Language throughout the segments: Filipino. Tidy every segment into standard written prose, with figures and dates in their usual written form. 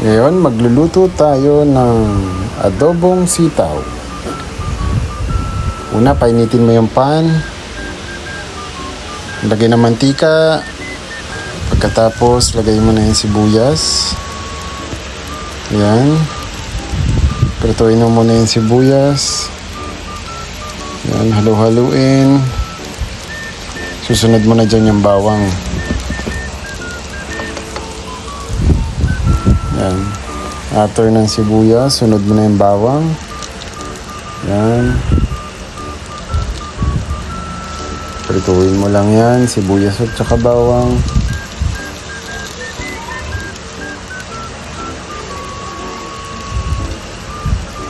Ngayon, magluluto tayo ng adobong sitaw. Una, painitin mo yung pan. Lagay ng mantika. Pagkatapos, lagay mo na yung sibuyas. Yan. Prituin mo muna yung sibuyas. Yan, halu-haluin. Susunod mo na dyan yung bawang. Yan. After ng sibuyas, sunod mo na yung bawang. Yan. Prituin mo lang yan, sibuyas at saka bawang.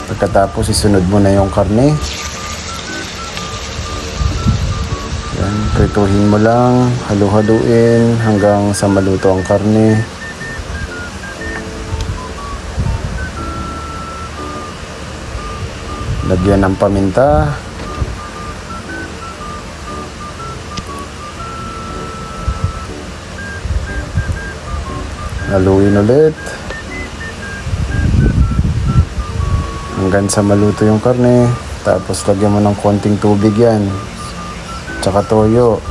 Pagkatapos, isunod mo na yung karne. Yan. Prituhin mo lang, halu-haluin hanggang sa maluto ang karne. Lagyan ng paminta. Haluin ulit. Hanggang sa maluto yung karne. Tapos lagyan mo ng konting tubig yan. Tsaka toyo.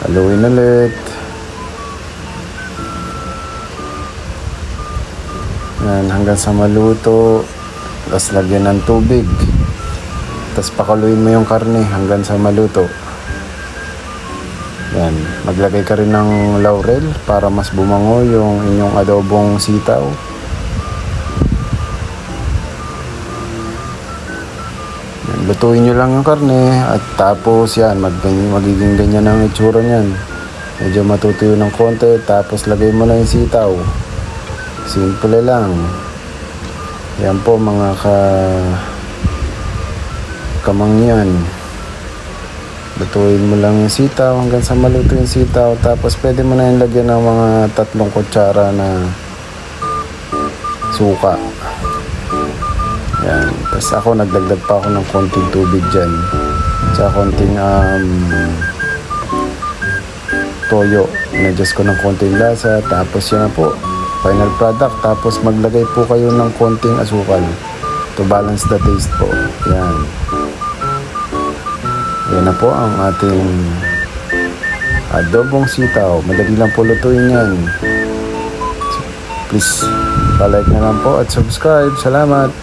Haluin ulit. Yan, hanggang sa maluto. Tapos lagyan ng tubig. Tapos pakuluin mo yung karne hanggang sa maluto. Yan, maglagay ka rin ng laurel para mas bumango yung inyong adobong sitaw. Yan, lutuin nyo lang yung karne at tapos yan, magiging ganyan ang itsura nyan. Medyo matutuyo ng konti, tapos lagay mo na yung sitaw. Simple lang. Yan po mga kamangyan. Lutuin mo lang yung sitaw hanggang sa maluto yung sitaw. Tapos pwede mo na yung lagyan ng mga 3 kutsara na suka. Yan. Tapos ako nagdagdag pa ako ng konting tubig dyan. Tsaka konting toyo. Inadjust ko ng konting lasa. Tapos yan na po. Final product. Tapos maglagay po kayo ng konting asukal to balance the taste po. Yan. Yan na po ang ating adobong sitaw. Madali lang po lutuin yan. Please, palike na lang po at subscribe. Salamat.